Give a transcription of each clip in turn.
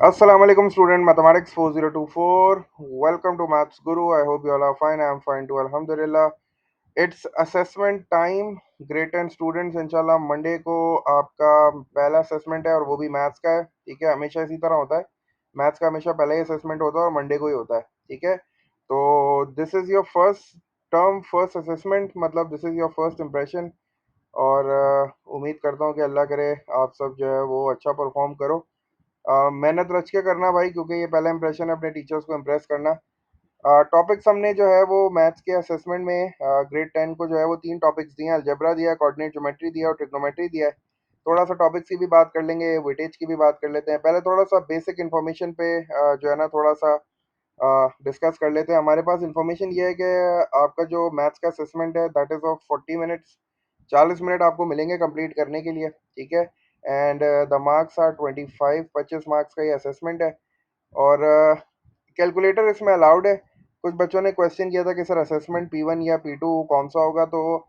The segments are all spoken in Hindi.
Assalamu alaikum student mathematics 4024. Welcome to Maths Guru. I hope you all are fine. I am fine too. Alhamdulillah. It's assessment time. Grade 10 students इंशाल्लाह मंडे को आपका पहला असेसमेंट है और वो भी मैथ्स का है। ठीक है, हमेशा इसी तरह होता है। मैथ्स का हमेशा पहला ही असेसमेंट होता है और मंडे को ही होता है। ठीक है, तो this is your first term, first assessment, मतलब this is your first impression. और उम्मीद करता हूँ कि अल्लाह करे आप सब जो है वो अच्छा परफॉर्म करो। मेहनत रच के करना भाई, क्योंकि ये पहला इंप्रेशन है अपने टीचर्स को इम्प्रेस करना। टॉपिक्स हमने जो है वो मैथ्स के असेसमेंट में ग्रेड 10 को जो है वो 3 टॉपिक्स दिए हैं। अलजेब्रा दिया है, कोऑर्डिनेट ज्योमेट्री दिया है और ट्रिग्नोमेट्री दिया है। थोड़ा सा टॉपिक्स की भी बात कर लेंगे, वेटेज की भी बात कर लेते हैं। पहले थोड़ा सा बेसिक इन्फॉर्मेशन पे जो है ना थोड़ा सा डिस्कस कर लेते हैं। हमारे पास इन्फॉर्मेशन ये है कि आपका जो मैथ्स का असेसमेंट है that is of 40 minutes. 40 minute आपको मिलेंगे कंप्लीट करने के लिए। ठीक है, and the marks are 25, 25 marks का ये असेसमेंट है। और कैलकुलेटर इसमें अलाउड है। कुछ बच्चों ने क्वेश्चन किया था कि सर असेसमेंट P1 या P2 कौन सा होगा, तो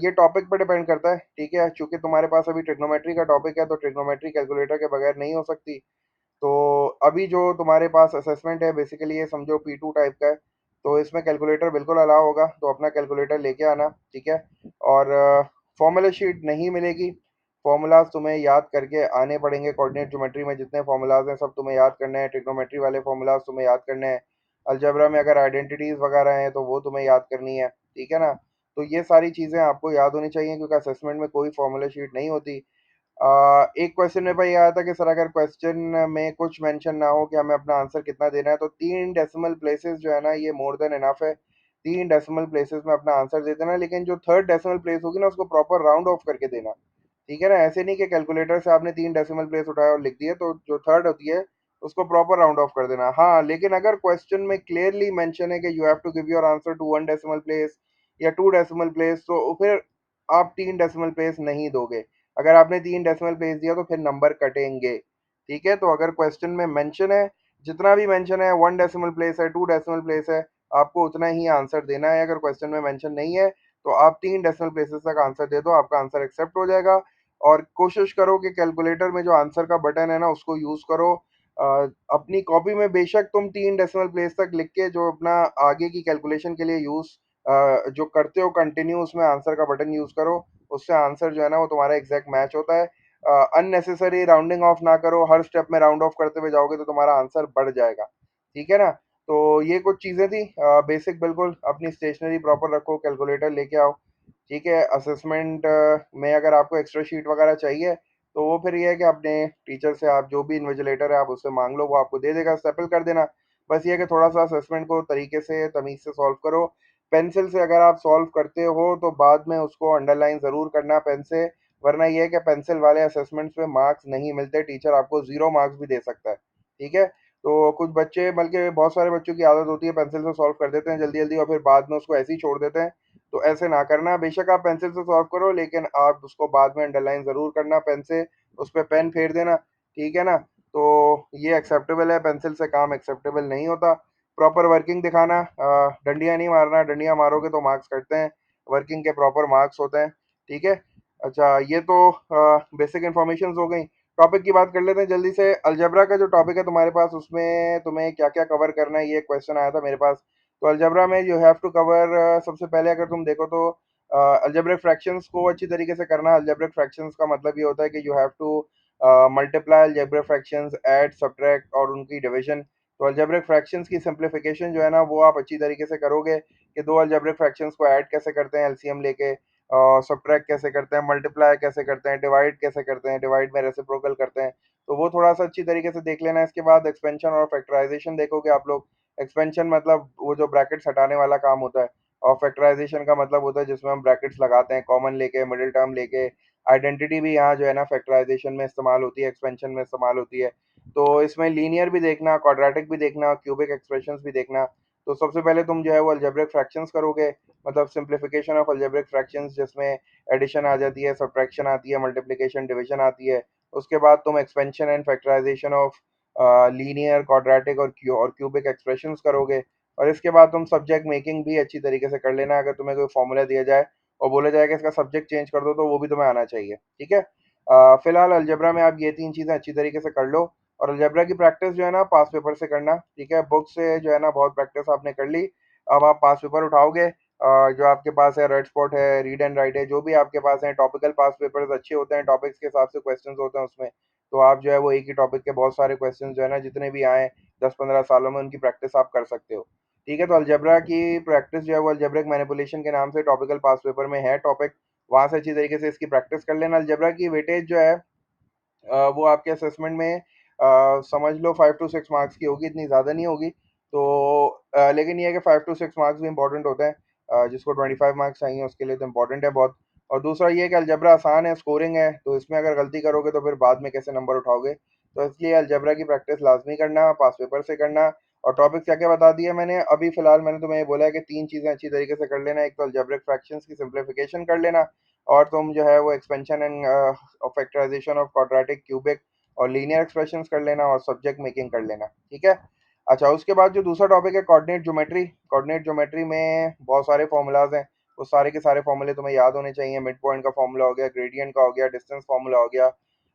ये टॉपिक पर डिपेंड करता है। ठीक है, चूंकि तुम्हारे पास अभी ट्रिग्नोमेट्री का टॉपिक है तो ट्रिग्नोमेट्री कैलकुलेटर के बगैर नहीं हो सकती। तो अभी जो तुम्हारे पास असेसमेंट है बेसिकली ये समझो P2 टाइप का है, तो इसमें कैलकुलेटर बिल्कुल अलाउ होगा, तो अपना कैलकुलेटर लेके आना। ठीक है, और फॉर्मूला शीट नहीं मिलेगी। फॉर्मूलाज तुम्हें याद करके आने पड़ेंगे। कोऑर्डिनेट ज्योमेट्री में जितने फॉर्मूलाज हैं सब तुम्हें याद करने हैं। ट्रिग्नोमेट्री वाले फॉर्मूलाज तुम्हें याद करने हैं। अलजेब्रा में अगर आइडेंटिटीज वगैरह हैं तो वो तुम्हें याद करनी है। ठीक है ना, तो ये सारी चीज़ें आपको याद होनी चाहिए, क्योंकि असेसमेंट में कोई फॉर्मूला शीट नहीं होती। एक क्वेश्चन मेरे पास ये आया था कि सर अगर क्वेश्चन में कुछ मेंशन ना हो कि हमें अपना आंसर कितना देना है, तो 3 डेसिमल प्लेसेस जो है ना ये मोर देन इनफ है। 3 डेसिमल प्लेसेस में अपना आंसर दे देना, लेकिन जो थर्ड डेसिमल प्लेस होगी ना उसको प्रॉपर राउंड ऑफ करके देना। ठीक है ना, ऐसे नहीं कि कैलकुलेटर से आपने 3 डेसिमल प्लेस उठाया और लिख दिए, तो जो थर्ड होती है उसको प्रॉपर राउंड ऑफ कर देना। हाँ, लेकिन अगर क्वेश्चन में क्लियरली मेंशन है कि you have to give your answer to 1 decimal place या 2 डेसिमल प्लेस, तो फिर आप 3 डेसिमल प्लेस नहीं दोगे। अगर आपने 3 डेसिमल प्लेस दिया तो फिर नंबर कटेंगे। ठीक है, तो अगर क्वेश्चन में मेंशन है, जितना भी मेंशन है 1 डेसिमल प्लेस है, 2 डेसिमल प्लेस है, आपको उतना ही आंसर देना है। अगर क्वेश्चन में मेंशन नहीं है तो आप 3 डेसिमल प्लेसेस तक आंसर दे दो, आपका आंसर एक्सेप्ट हो जाएगा। और कोशिश करो कि कैलकुलेटर में जो आंसर का बटन है ना उसको यूज करो। अ, अपनी कॉपी में बेशक तुम 3 डेसिमल प्लेस तक लिख के जो अपना आगे की कैलकुलेशन के लिए यूज जो करते हो कंटिन्यू, उसमें आंसर का बटन यूज करो। उससे आंसर जो है ना वो तुम्हारा एग्जैक्ट मैच होता है। अननेसेसरी राउंडिंग ऑफ ना करो, हर स्टेप में राउंड ऑफ करते हुए जाओगे तो तुम्हारा आंसर बढ़ जाएगा। ठीक है ना, तो ये कुछ चीज़ें थी बेसिक। बिल्कुल अपनी स्टेशनरी प्रॉपर रखो, कैलकुलेटर लेके आओ। ठीक है, असेसमेंट में अगर आपको एक्स्ट्रा शीट वगैरह चाहिए तो वो फिर ये है कि अपने टीचर से, आप जो भी इन्विजिलेटर है आप उससे मांग लो, वो आपको दे देगा, स्टेपल कर देना। बस ये है कि थोड़ा सा असेसमेंट को तरीके से तमीज़ से सॉल्व करो। पेंसिल से अगर आप सॉल्व करते हो तो बाद में उसको अंडरलाइन ज़रूर करना पेन से, वरना ये है कि पेंसिल वाले असेसमेंट्स में मार्क्स नहीं मिलते, टीचर आपको 0 मार्क्स भी दे सकता है। ठीक है, तो कुछ बच्चे, बल्कि बहुत सारे बच्चों की आदत होती है पेंसिल से सॉल्व कर देते हैं जल्दी जल्दी और फिर बाद में उसको ऐसे ही छोड़ देते हैं। तो ऐसे ना करना, बेशक आप पेंसिल से सॉल्व करो लेकिन आप उसको बाद में अंडरलाइन ज़रूर करना पेन से, उस पे पेन फेर देना। ठीक है ना, तो ये एक्सेप्टेबल है, पेंसिल से काम एक्सेप्टेबल नहीं होता। प्रॉपर वर्किंग दिखाना, डंडियाँ नहीं मारना, डंडियाँ मारोगे तो मार्क्स कटते हैं। वर्किंग के प्रॉपर मार्क्स होते हैं। ठीक है, अच्छा ये तो बेसिक इन्फॉर्मेशन हो गई। टॉपिक की बात कर लेते हैं जल्दी से। अलजेब्रा का जो टॉपिक है तुम्हारे पास उसमें तुम्हें क्या क्या कवर करना है, ये क्वेश्चन आया था मेरे पास। तो अलजेब्रा में यू हैव टू कवर, सबसे पहले अगर तुम देखो तो अलजेब्रिक फ्रैक्शंस को अच्छी तरीके से करना। अलजेब्रिक फ्रैक्शंस का मतलब ये होता है कि you have to multiply algebraic fractions, add, subtract और उनकी डिवीजन। तो अलजेब्रिक फ्रैक्शंस की सिंप्लीफिकेशन जो है ना वो आप अच्छी तरीके से करोगे कि दो अलजेब्रिक फ्रैक्शंस को ऐड कैसे करते हैं एलसीएम लेके, सब्ट्रैक्ट कैसे करते हैं, मल्टीप्लाई कैसे करते हैं, डिवाइड कैसे करते हैं, डिवाइड में रेसिप्रोकल करते हैं। तो वो थोड़ा सा अच्छी तरीके से देख लेना। इसके बाद एक्सपेंशन और फैक्टराइजेशन देखोगे आप लोग। एक्सपेंशन मतलब वो जो ब्रैकेट्स हटाने वाला काम होता है, और फैक्टराइजेशन का मतलब होता है जिसमें हम ब्रैकेट्स लगाते हैं, कॉमन लेके, मिडिल टर्म लेके। आइडेंटिटी भी यहाँ जो है ना फैक्टराइजेशन में इस्तेमाल होती है, एक्सपेंशन में इस्तेमाल होती है। तो इसमें लीनियर भी देखना, क्वाड्रेटिक भी देखना, क्यूबिक एक्सप्रेशंस भी देखना। तो सबसे पहले तुम जो है वो अलजेब्रिक फ्रैक्शंस करोगे, मतलब सिंप्लीफिकेशन ऑफ अलजेब्रिक फ्रैक्शंस, जिसमें एडिशन आ जाती है, सब्ट्रैक्शन आती है, मल्टीप्लिकेशन, डिवीजन आती है। उसके बाद तुम expansion and factorisation of linear, quadratic और क्यूबिक एक्सप्रेशंस करोगे। और इसके बाद तुम सब्जेक्ट मेकिंग भी अच्छी तरीके से कर लेना। अगर तुम्हें कोई फॉर्मूला दिया जाए और बोला जाए कि इसका सब्जेक्ट चेंज कर दो तो वो भी तुम्हें आना चाहिए। ठीक है, फिलहाल अलजेब्रा में आप ये 3 चीज़ें अच्छी तरीके से कर लो। और अलजेब्रा की प्रैक्टिस जो है ना पास पेपर से करना, ठीक है। बुक से जो है ना बहुत प्रैक्टिस आपने कर ली, अब आप पास पेपर उठाओगे। जो आपके पास है रेड स्पॉट है, रीड एंड राइट है, जो भी आपके पास है टॉपिकल पास पेपर्स अच्छे होते हैं, टॉपिक्स के हिसाब से क्वेश्चंस होते हैं उसमें। तो आप जो है वो एक ही टॉपिक के बहुत सारे क्वेश्चन जो है ना जितने भी आए 10-15 सालों में उनकी प्रैक्टिस आप कर सकते हो, ठीक है। तो अलजेब्रा की प्रैक्टिस जो है वो अल्जेब्रिक मैनिपुलेशन के नाम से टॉपिकल पास पेपर में है टॉपिक, वहां से अच्छी तरीके से इसकी प्रैक्टिस कर लेना। अलजेब्रा की वेटेज जो है वो आपके असेसमेंट में समझ लो 5 to 6 मार्क्स की होगी, इतनी ज़्यादा नहीं होगी। तो लेकिन ये है कि 5 to 6 मार्क्स भी इंपॉर्टेंट होते हैं, जिसको 25 मार्क्स चाहिए उसके लिए तो इंपॉर्टेंट है बहुत। और दूसरा ये है कि अलजबरा आसान है, स्कोरिंग है, तो इसमें अगर गलती करोगे तो फिर बाद में कैसे नंबर उठाओगे। तो इसलिए अलजबरा की प्रैक्टिस लाजमी करना, पास पेपर से करना। और टॉपिक क्या क्या बता दिया मैंने अभी फिलहाल, मैंने तुम्हें ये बोला है कि तीन चीज़ें अच्छी तरीके से कर लेना। एक तो अलजेब्रिक फ्रैक्शंस की सिंप्लीफिकेशन कर लेना, और तुम जो है वो expansion and factorisation of quadratic cubic और लीनियर एक्सप्रेशंस कर लेना, और सब्जेक्ट मेकिंग कर लेना, ठीक है। अच्छा, उसके बाद जो दूसरा टॉपिक है कोऑर्डिनेट ज्योमेट्री। कोऑर्डिनेट ज्योमेट्री में बहुत सारे फॉर्मूलाज हैं, वो सारे के सारे फॉर्मूले तुम्हें याद होने चाहिए। मिड पॉइंट का फॉर्मूला हो गया, ग्रेडियंट का हो गया, डिस्टेंस फॉर्मूला हो गया।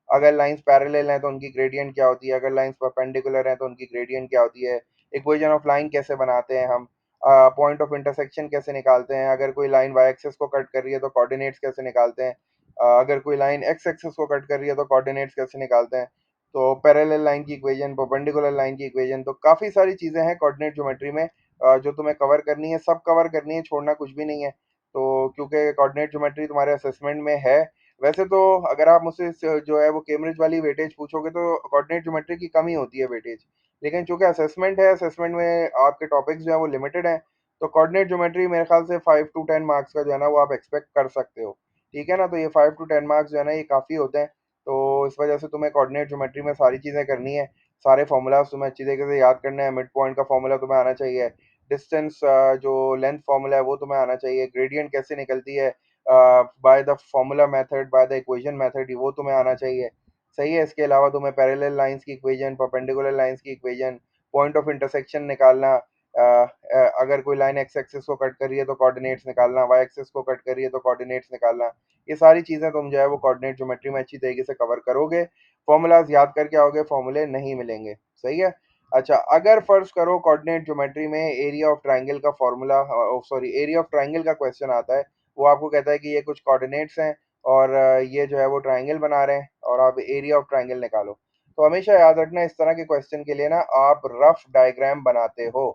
अगर लाइंस पैरेलल हैं तो उनकी ग्रेडियंट क्या होती है, अगर लाइंस परपेंडिकुलर हैं तो उनकी ग्रेडियंट क्या होती है, इक्वेशन ऑफ लाइन कैसे बनाते हैं हम, पॉइंट ऑफ इंटरसेक्शन कैसे निकालते हैं, अगर कोई लाइन वाई एक्सिस को कट कर रही है तो कोऑर्डिनेट्स कैसे निकालते हैं, अगर कोई लाइन एक्स एक्सिस को कट कर रही है तो कोऑर्डिनेट्स कैसे निकालते हैं। तो पैरेलल लाइन की इक्वेशन, परपेंडिकुलर लाइन की इक्वेशन, तो काफ़ी सारी चीज़ें हैं कोऑर्डिनेट ज्योमेट्री में जो तुम्हें कवर करनी है, सब कवर करनी है, छोड़ना कुछ भी नहीं है। तो क्योंकि कोऑर्डिनेट ज्योमेट्री तुम्हारे असेसमेंट में है। वैसे तो अगर आप मुझसे जो है वो केम्ब्रिज वाली वेटेज पूछोगे तो कोऑर्डिनेट ज्योमेट्री की कम ही होती है वेटेज, लेकिन चूंकि असेसमेंट है, असेसमेंट में आपके टॉपिक्स जो है वो लिमिटेड हैं, तो कोऑर्डिनेट ज्योमेट्री मेरे ख्याल से 5 to 10 मार्क्स का जो है ना वो आप एक्सपेक्ट कर सकते हो, ठीक है ना। तो ये 5 to 10 मार्क्स जो है ना ये काफ़ी होते हैं। तो इस वजह से तुम्हें कोऑर्डिनेट ज्योमेट्री में सारी चीज़ें करनी है, सारे फार्मूलाज तुम्हें अच्छी तरीके से याद करने हैं। मिड पॉइंट का फार्मूला तुम्हें आना चाहिए, डिस्टेंस जो लेंथ फार्मूला है वो तुम्हें आना चाहिए, ग्रेडियंट कैसे निकलती है by the formula method, by the equation method, वो तुम्हें आना चाहिए, सही है। इसके अलावा तुम्हें पैरेलल लाइंस की इक्वेशन, परपेंडिकुलर लाइंस की इक्वेशन, पॉइंट ऑफ इंटरसेक्शन निकालना, अगर कोई लाइन एक्स एक्सिस को कट कर रही है तो कोऑर्डिनेट्स निकालना, वाई एक्सिस को कट कर रही है तो कोऑर्डिनेट्स निकालना। ये सारी चीज़ें तुम जो है वो कोऑर्डिनेट ज्योमेट्री में अच्छी तरीके से कवर करोगे। फॉर्मूलाज याद करके आओगे, फॉर्मूले नहीं मिलेंगे, सही है। अच्छा, अगर फर्ज करो कोऑर्डिनेट ज्योमेट्री में एरिया ऑफ ट्राइंगल का formula, sorry area of triangle का क्वेश्चन आता है, वो आपको कहता है कि ये कुछ कोऑर्डिनेट्स हैं और ये जो है वो ट्राइंगल बना रहे हैं और आप एरिया ऑफ ट्राइंगल निकालो। तो हमेशा याद रखना इस तरह के क्वेश्चन के लिए ना आप रफ डायग्राम बनाते हो,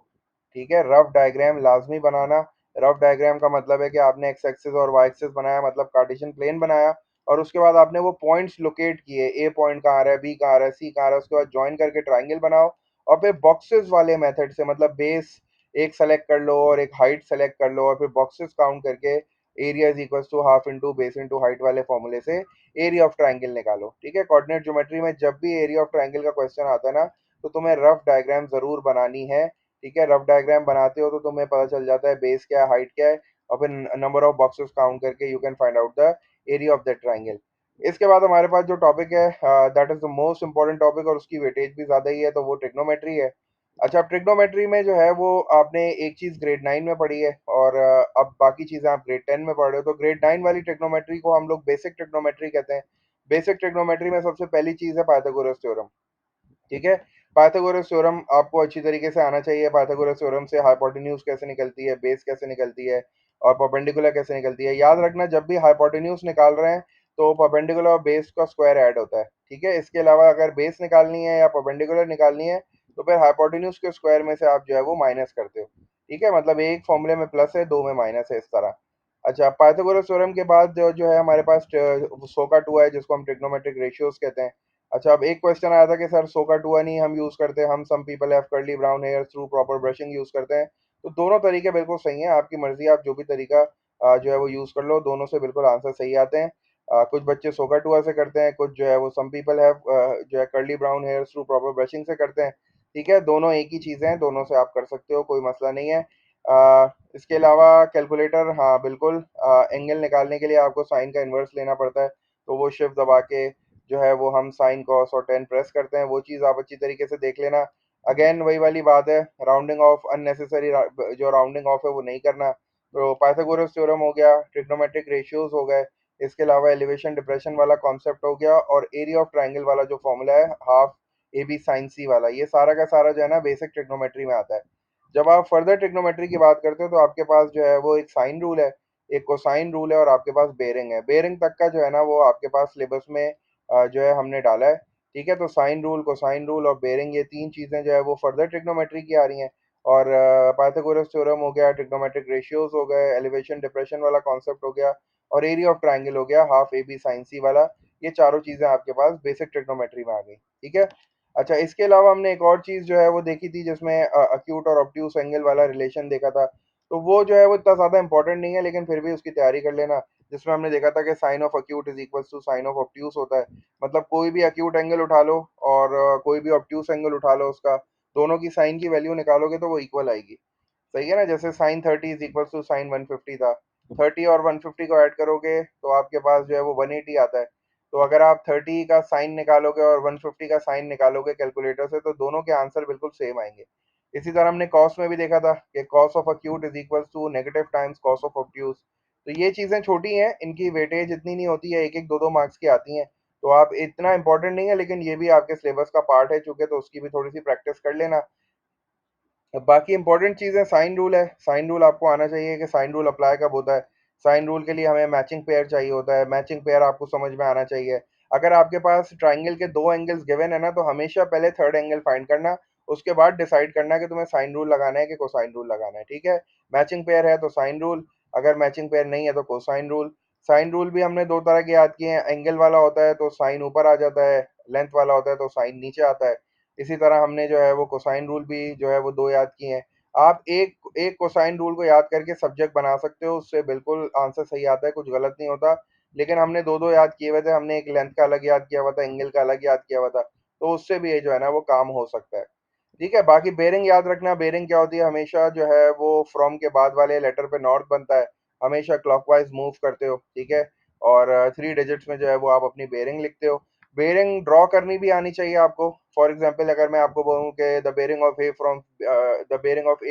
ठीक है। रफ डायग्राम लाजमी बनाना। रफ डायग्राम का मतलब है कि आपने एक्स एक्सिस और वाई एक्सिस बनाया, मतलब कार्टेशियन प्लेन बनाया, और उसके बाद आपने वो पॉइंट्स लोकेट किए, ए पॉइंट कहाँ आ रहा है, बी कहाँ आ रहा है, सी कहाँ आ रहा है, उसके बाद ज्वाइन करके ट्राइंगल बनाओ। और फिर बॉक्सेस वाले मेथड से, मतलब बेस एक सेलेक्ट कर लो और एक हाइट सेलेक्ट कर लो और फिर बॉक्सेस काउंट करके area is equal to half into base into height वाले फॉर्मूले से एरिया ऑफ ट्राइंगल निकालो, ठीक है। कोऑर्डिनेट ज्योमेट्री में जब भी एरिया ऑफ ट्राइंगल का क्वेश्चन आता है ना, तो तुम्हें रफ डायग्राम जरूर बनानी है, ठीक है। रफ डायग्राम बनाते हो तो तुम्हें पता चल जाता है बेस क्या है, हाइट क्या है, और फिर नंबर ऑफ बॉक्सेस काउंट करके you can find out the area of the triangle. इसके बाद हमारे पास जो टॉपिक है that is the most important topic, और उसकी वेटेज भी ज़्यादा ही है, तो वो ट्रिग्नोमेट्री है। अच्छा, अब ट्रिग्नोमेट्री में जो है वो आपने एक चीज़ ग्रेड 9 में पढ़ी है, और अब बाकी चीज़ें आप ग्रेड 10 में पढ़ रहे हो। तो ग्रेड 9 वाली ट्रिग्नोमेट्री को हम लोग बेसिक ट्रिग्नोमेट्री कहते हैं। बेसिक ट्रिग्नोमेट्री में सबसे पहली चीज़ है पाइथागोरस थ्योरम, ठीक है। पाइथागोरस थ्योरम आपको अच्छी तरीके से आना चाहिए। पाइथागोरस थ्योरम से हाइपोटेन्यूज कैसे निकलती है, बेस कैसे निकलती है, और परपेंडिकुलर कैसे निकलती है। याद रखना जब भी हाइपोटेन्यूज निकाल रहे हैं तो परपेंडिकुलर और बेस का स्क्वायर ऐड होता है, ठीक है। इसके अलावा अगर बेस निकालनी है या परपेंडिकुलर निकालनी है तो फिर हाइपोटेन्यूज के स्क्वायर में से आप जो है वो माइनस करते हो, ठीक है। मतलब एक फॉर्मूले में प्लस है, दो में माइनस है, इस तरह। अच्छा, पाइथागोरस थ्योरम के बाद जो है हमारे पास सो का टू है, जिसको हम ट्रिग्नोमेट्रिक रेशियोज कहते हैं। अच्छा, अब एक क्वेश्चन आया था कि सर सो का टू नहीं हम यूज़ करते, हम some people have curly brown hair through proper brushing use करते हैं। तो दोनों तरीके बिल्कुल सही हैं, आपकी मर्जी, आप जो भी तरीका जो है वो यूज़ कर लो, दोनों से बिल्कुल आंसर सही आते हैं। कुछ बच्चे सो का टू से करते हैं, कुछ जो है वो सम पीपल हैव जो है curly brown hair through proper brushing से करते हैं, ठीक है। दोनों एक ही चीज़ें हैं, दोनों से आप कर सकते हो, कोई मसला नहीं है। इसके अलावा कैलकुलेटर, हाँ बिल्कुल, एंगल निकालने के लिए आपको साइन का इन्वर्स लेना पड़ता है, तो वो शिफ्ट दबा के जो है वो हम साइन कॉस और टेन प्रेस करते हैं, वो चीज़ आप अच्छी तरीके से देख लेना। अगेन वही वाली बात है, राउंडिंग ऑफ अननेसेसरी, जो राउंडिंग ऑफ है वो नहीं करना। तो पाइथागोरस थ्योरम हो गया, ट्रिग्नोमेट्रिक रेशियोज हो गए, इसके अलावा एलिवेशन डिप्रेशन वाला कॉन्सेप्ट हो गया, और एरिया ऑफ ट्राइंगल वाला जो फॉर्मूला है, हाफ ए बी साइन सी वाला, ये सारा का सारा जो है ना बेसिक ट्रिग्नोमेट्री में आता है। जब आप फर्दर ट्रिग्नोमेट्री की बात करते हो तो आपके पास जो है वो एक साइन रूल है, एक कोसाइन रूल है, और आपके पास बेरिंग है। बेरिंग तक का जो है ना वो आपके पास सिलेबस में जो है हमने डाला है। ठीक है, तो साइन रूल, कोसाइन रूल और बेरिंग, ये तीन चीजें जो है वो फर्दर ट्रिग्नोमेट्री की आ रही हैं। और पाइथागोरस थ्योरम हो गया, ट्रिग्नोमेट्रिक रेशियोज हो गए, एलिवेशन डिप्रेशन वाला कॉन्सेप्ट हो गया, और एरिया ऑफ ट्राइंगल हो गया, हाफ ए बी साइन सी वाला। ये चारों चीजें आपके पास बेसिक ट्रिग्नोमेट्री में आ गई। ठीक है। अच्छा, इसके अलावा हमने एक और चीज जो है वो देखी थी, जिसमें अक्यूट और ऑब्ट्यूस एंगल वाला रिलेशन देखा था। तो वो जो है वो इतना ज्यादा इंपॉर्टेंट नहीं है, लेकिन फिर भी उसकी तैयारी कर लेना। जिसमें हमने देखा था कि sine of acute is equal to sine of obtuse होता है। मतलब कोई भी अक्यूट एंगल उठा लो और कोई भी ऑब्ट्यूस एंगल उठा लो, उसका दोनों की साइन की वैल्यू निकालोगे तो वो इक्वल आएगी। सही है ना। जैसे sine 30 is equal to sine 150 था, 30 और 150 को ऐड करोगे तो आपके पास जो है वो 180 आता है। तो अगर आप 30 का साइन निकालोगे और 150 का साइन निकालोगे कैलकुलेटर से, तो दोनों के आंसर बिल्कुल सेम आएंगे। इसी तरह हमने कॉस में भी देखा था कि cos of acute is equal to negative times cos of obtuse. तो ये चीजें छोटी हैं, इनकी वेटेज इतनी नहीं होती है, एक एक दो दो मार्क्स की आती हैं। तो आप इतना इंपॉर्टेंट नहीं है, लेकिन ये भी आपके सिलेबस का पार्ट है चूंकि, तो उसकी भी थोड़ी सी प्रैक्टिस कर लेना। अब बाकी इंपॉर्टेंट चीज़ है साइन रूल है। साइन रूल आपको आना चाहिए कि साइन रूल अप्लाई कब होता है। साइन रूल के लिए हमें मैचिंग पेयर चाहिए होता है। मैचिंग पेयर आपको समझ में आना चाहिए। अगर आपके पास ट्राइंगल के दो एंगल्स गिवन है ना, तो हमेशा पहले थर्ड एंगल फाइंड करना, उसके बाद डिसाइड करना कि तुम्हें साइन रूल लगाना है कि कोसाइन रूल लगाना है। ठीक है। मैचिंग पेयर है तो साइन रूल, अगर मैचिंग पेयर नहीं है तो कोसाइन रूल। साइन रूल भी हमने दो तरह के याद किए हैं, एंगल वाला होता है तो साइन ऊपर आ जाता है, लेंथ वाला होता है तो साइन नीचे आता है। इसी तरह हमने जो है वो कोसाइन रूल भी जो है वो दो याद किए हैं। आप एक एक कोसाइन रूल को याद करके सब्जेक्ट बना सकते हो, उससे बिल्कुल आंसर सही आता है, कुछ गलत नहीं होता। लेकिन हमने दो दो याद किए हुए थे, हमने एक लेंथ का अलग याद किया हुआ था, एंगल का अलग याद किया हुआ था। तो उससे भी ये जो है ना वो काम हो सकता है। ठीक है। बाकी बेरिंग याद रखना, बेरिंग क्या होती है, हमेशा जो है वो फ्रॉम के बाद वाले लेटर पे नॉर्थ बनता है। हमेशा क्लॉकवाइज मूव करते हो। ठीक है। और थ्री डिजिट्स में जो है वो आप अपनी बेरिंग लिखते हो। बेरिंग ड्रॉ करनी भी आनी चाहिए आपको। फॉर एग्जांपल अगर मैं आपको बोलूं कि the bearing of A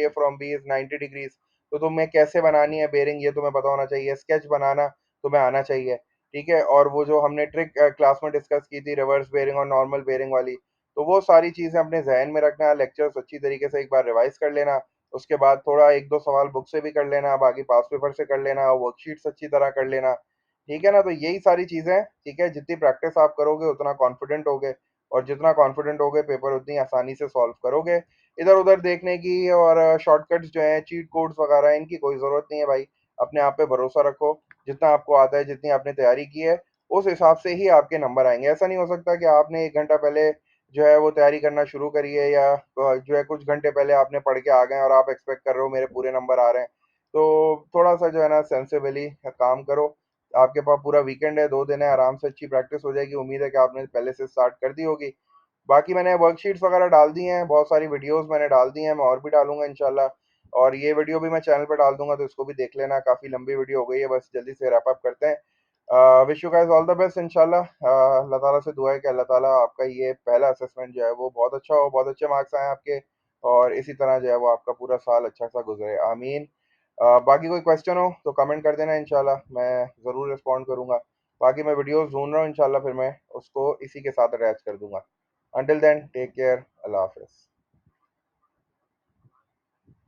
from B is 90 degrees, तो तुम्हें कैसे बनानी है बेरिंग ये तुम्हें पता होना चाहिए। स्केच बनाना तुम्हें आना चाहिए। ठीक है। और वो जो हमने ट्रिक क्लास में डिस्कस की थी, रिवर्स बेरिंग और नॉर्मल बेरिंग वाली, तो वो सारी चीजें अपने जहन में रखना। लेक्चर्स अच्छी तरीके से एक बार रिवाइज कर लेना। उसके बाद थोड़ा एक दो सवाल बुक से भी कर लेना, बाकी पास पेपर से कर लेना, वर्कशीट्स अच्छी तरह कर लेना। ठीक है ना। तो यही सारी चीजें हैं। ठीक है। जितनी प्रैक्टिस आप करोगे उतना कॉन्फिडेंट होगे, और जितना कॉन्फिडेंट होगे पेपर उतनी आसानी से सॉल्व करोगे। इधर उधर देखने की और शॉर्टकट्स जो हैं, चीट कोड्स वगैरह, इनकी कोई ज़रूरत नहीं है भाई। अपने आप पे भरोसा रखो। जितना आपको आता है, जितनी आपने तैयारी की है, उस हिसाब से ही आपके नंबर आएंगे। ऐसा नहीं हो सकता कि आपने एक घंटा पहले जो है वो तैयारी करना शुरू करी है, या जो है कुछ घंटे पहले आपने पढ़ के आ गए और आप एक्सपेक्ट कर रहे हो मेरे पूरे नंबर आ रहे हैं। तो थोड़ा सा जो है ना सेंसिबली काम करो। आपके पास पूरा वीकेंड है, 2 दिन है, आराम से अच्छी प्रैक्टिस हो जाएगी। उम्मीद है कि आपने पहले से स्टार्ट कर दी होगी। बाकी मैंने वर्कशीट्स वगैरह डाल दी हैं, बहुत सारी वीडियोस मैंने डाल दी हैं, मैं और भी डालूंगा इंशाल्लाह। और ये वीडियो भी मैं चैनल पर डाल दूंगा, तो इसको भी देख लेना। काफ़ी लंबी वीडियो हो गई है, बस जल्दी से रैप अप करते हैं। Wish you guys all the best इंशाल्लाह। अल्लाह ताला से दुआ है कि अल्लाह ताला आपका ये पहला असेसमेंट जो है वो बहुत अच्छा हो, बहुत अच्छे मार्क्स आए आपके, और इसी तरह जो है वो आपका पूरा साल अच्छा सा गुजरे, आमीन। बाकी कोई क्वेश्चन हो तो कमेंट कर देना, इंशाल्लाह मैं ज़रूर रिस्पॉन्ड करूंगा। बाकी मैं वीडियोस ढूंढ रहा हूँ, इंशाल्लाह फिर मैं उसको इसी के साथ अटैच कर दूंगा। Until then, take care. Allah Hafiz.